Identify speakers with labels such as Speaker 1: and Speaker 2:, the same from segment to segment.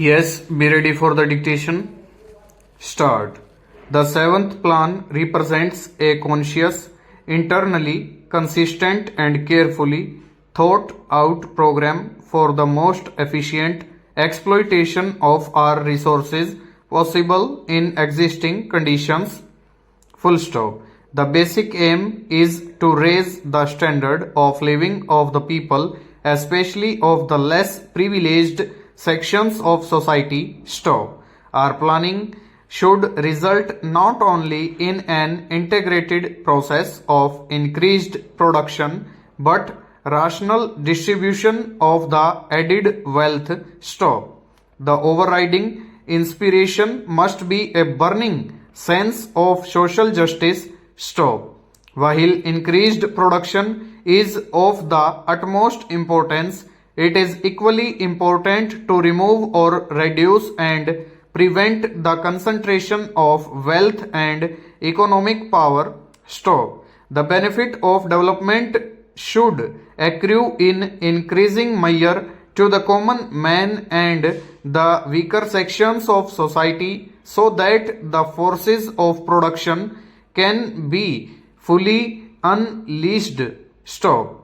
Speaker 1: Yes, be ready for the dictation. Start. The seventh plan represents a conscious, internally consistent and carefully thought out program for the most efficient exploitation of our resources possible in existing conditions. Full stop. The basic aim is to raise the standard of living of the people, especially of the less privileged sections of society. Stop. Our planning should result not only in an integrated process of increased production but rational distribution of the added wealth. Stop. The overriding inspiration must be a burning sense of social justice. Stop. While increased production is of the utmost importance, it is equally important to remove or reduce and prevent the concentration of wealth and economic power. Stop. The benefit of development should accrue in increasing measure to the common man and the weaker sections of society so that the forces of production can be fully unleashed. Stop.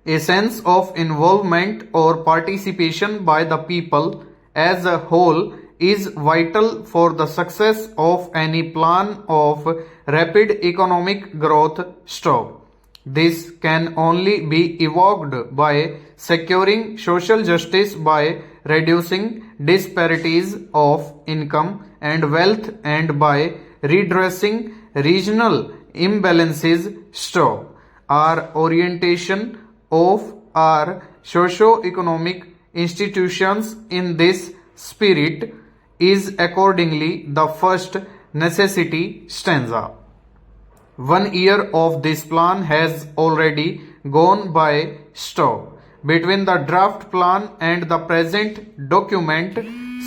Speaker 1: A sense of involvement or participation by the people as a whole is vital for the success of any plan of rapid economic growth. Stop. This can only be evoked by securing social justice by reducing disparities of income and wealth and by redressing regional imbalances. Stop. Our orientation of our socio-economic institutions in this spirit is accordingly the first necessity. Stanza. 1 year of this plan has already gone by. Stop. Between the draft plan and the present document,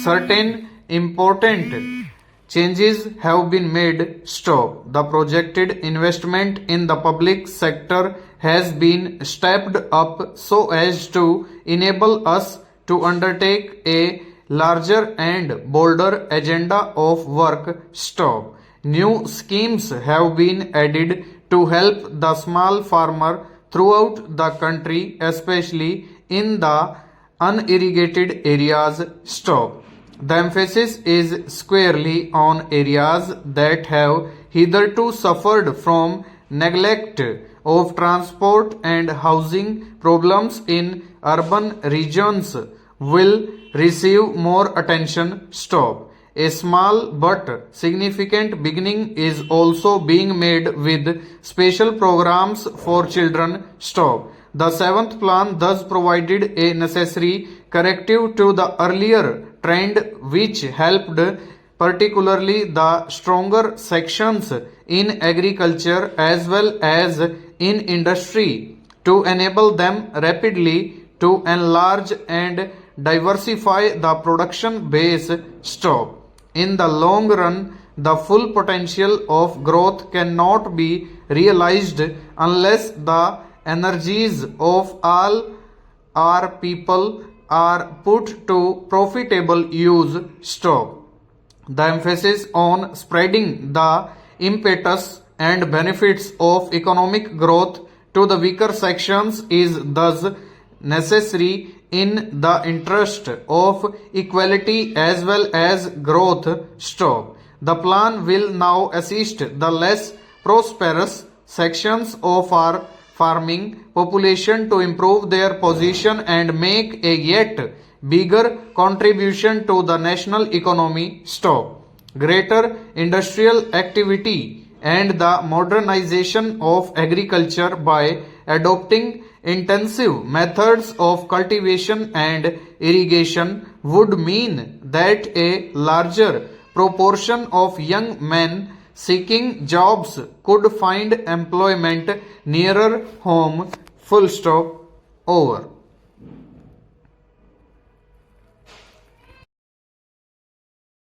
Speaker 1: certain important changes have been made. Stop. The projected investment in the public sector has been stepped up so as to enable us to undertake a larger and bolder agenda of work. Stop. New schemes have been added to help the small farmer throughout the country, especially in the unirrigated areas. Stop. The emphasis is squarely on areas that have hitherto suffered from neglect of transport and housing problems in urban regions will receive more attention. Stop. A small but significant beginning is also being made with special programs for children. Stop. The seventh plan thus provided a necessary corrective to the earlier trend which helped particularly the stronger sections in agriculture as well as in industry to enable them rapidly to enlarge and diversify the production base. Stop. In the long run, the full potential of growth cannot be realized unless the energies of all our people are put to profitable use. Stop. The emphasis on spreading the impetus and benefits of economic growth to the weaker sections is thus necessary in the interest of equality as well as growth. Stop. The plan will now assist the less prosperous sections of our farming population to improve their position and make a yet bigger contribution to the national economy. Stop. Greater industrial activity and the modernization of agriculture by adopting intensive methods of cultivation and irrigation would mean that a larger proportion of young men seeking jobs could find employment nearer home. Full stop. Over.